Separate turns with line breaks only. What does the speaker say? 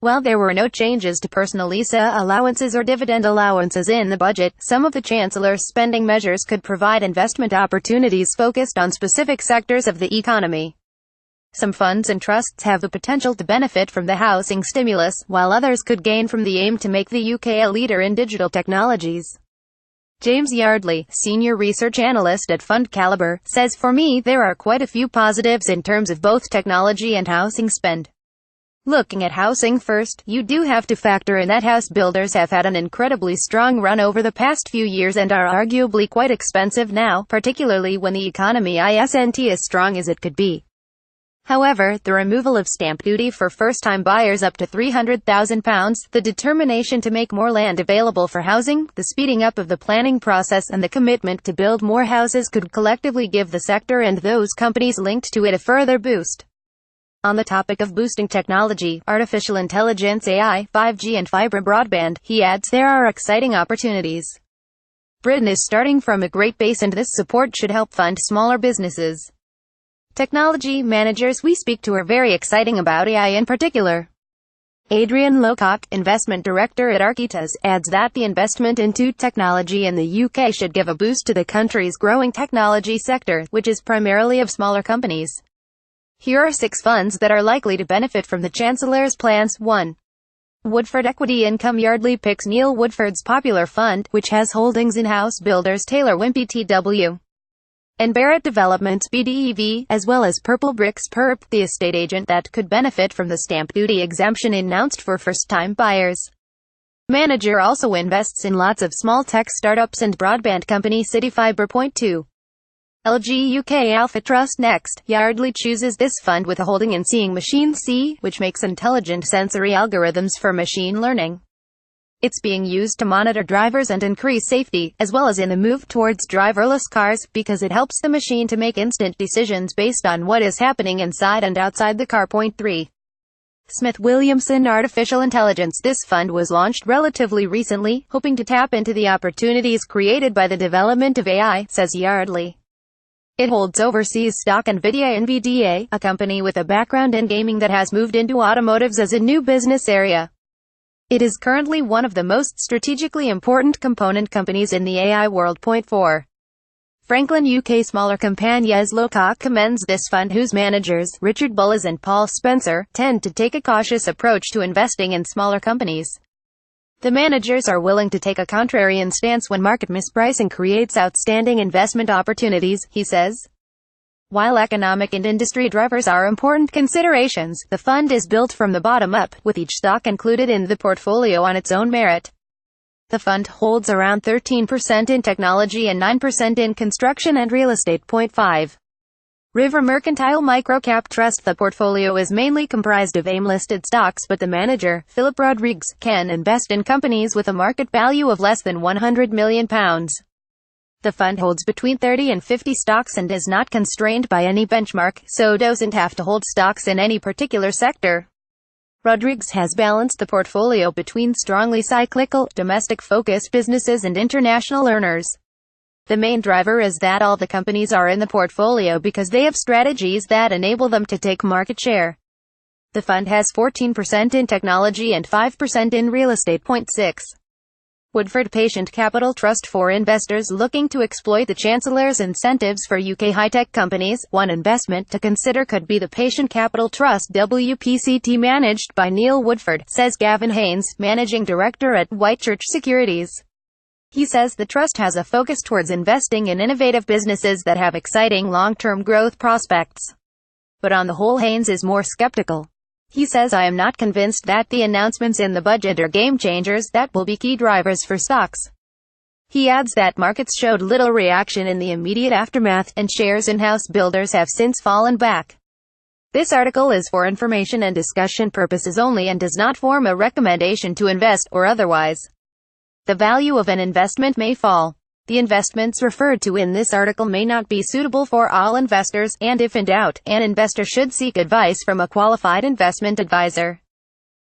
While there were no changes to personal lease allowances or dividend allowances in the budget, some of the chancellor's spending measures could provide investment opportunities focused on specific sectors of the economy. Some funds and trusts have the potential to benefit from the housing stimulus, while others could gain from the aim to make the UK a leader in digital technologies. James Yardley, senior research analyst at FundCalibre, says, "For me, there are quite a few positives in terms of both technology and housing spend. Looking at housing first, you do have to factor in that house builders have had an incredibly strong run over the past few years and are arguably quite expensive now, particularly when the economy isn't as strong as it could be. However, the removal of stamp duty for first-time buyers up to £300,000, the determination to make more land available for housing, the speeding up of the planning process and the commitment to build more houses could collectively give the sector and those companies linked to it a further boost." On the topic of boosting technology, artificial intelligence AI, 5G and fibre broadband, he adds, "There are exciting opportunities. Britain is starting from a great base and this support should help fund smaller businesses. Technology managers we speak to are very exciting about AI in particular." Adrian Locock, investment director at Architas, adds that the investment into technology in the UK should give a boost to the country's growing technology sector, which is primarily of smaller companies. Here are 6 funds that are likely to benefit from the Chancellor's plans. 1. Woodford Equity Income. Yardley picks Neil Woodford's popular fund, which has holdings in house builders Taylor Wimpey TW and Barrett Developments BDEV, as well as Purple Bricks Perp, the estate agent that could benefit from the stamp duty exemption announced for first-time buyers. Manager also invests in lots of small tech startups and broadband company CityFibre. 2. LG UK Alpha Trust. Next, Yardley chooses this fund with a holding in Seeing Machine C, which makes intelligent sensory algorithms for machine learning. It's being used to monitor drivers and increase safety, as well as in the move towards driverless cars, because it helps the machine to make instant decisions based on what is happening inside and outside the car. 3. Smith Williamson Artificial Intelligence. This fund was launched relatively recently, hoping to tap into the opportunities created by the development of AI, says Yardley. It holds overseas stock NVIDIA, a company with a background in gaming that has moved into automotives as a new business area. It is currently one of the most strategically important component companies in the AI world. 4. Franklin UK Smaller Companies. Locock commends this fund whose managers, Richard Bullis and Paul Spencer, tend to take a cautious approach to investing in smaller companies. The managers are willing to take a contrarian stance when market mispricing creates outstanding investment opportunities, he says. While economic and industry drivers are important considerations, the fund is built from the bottom up, with each stock included in the portfolio on its own merit. The fund holds around 13% in technology and 9% in construction and real estate. 5. River Mercantile Microcap Trust. The portfolio is mainly comprised of AIM-listed stocks, but the manager, Philip Rodrigues, can invest in companies with a market value of less than £100 million. The fund holds between 30 and 50 stocks and is not constrained by any benchmark, so doesn't have to hold stocks in any particular sector. Rodrigues has balanced the portfolio between strongly cyclical, domestic-focused businesses and international earners. The main driver is that all the companies are in the portfolio because they have strategies that enable them to take market share. The fund has 14% in technology and 5% in real estate. 6. Woodford Patient Capital Trust. For investors looking to exploit the Chancellor's incentives for UK high-tech companies, one investment to consider could be the Patient Capital Trust WPCT, managed by Neil Woodford, says Gavin Haynes, managing director at Whitechurch Securities. He says the trust has a focus towards investing in innovative businesses that have exciting long-term growth prospects. But on the whole, Haynes is more skeptical. He says, "I am not convinced that the announcements in the budget are game changers that will be key drivers for stocks." He adds that markets showed little reaction in the immediate aftermath, and shares in house builders have since fallen back. This article is for information and discussion purposes only and does not form a recommendation to invest, or otherwise. The value of an investment may fall. The investments referred to in this article may not be suitable for all investors, and if in doubt, an investor should seek advice from a qualified investment advisor.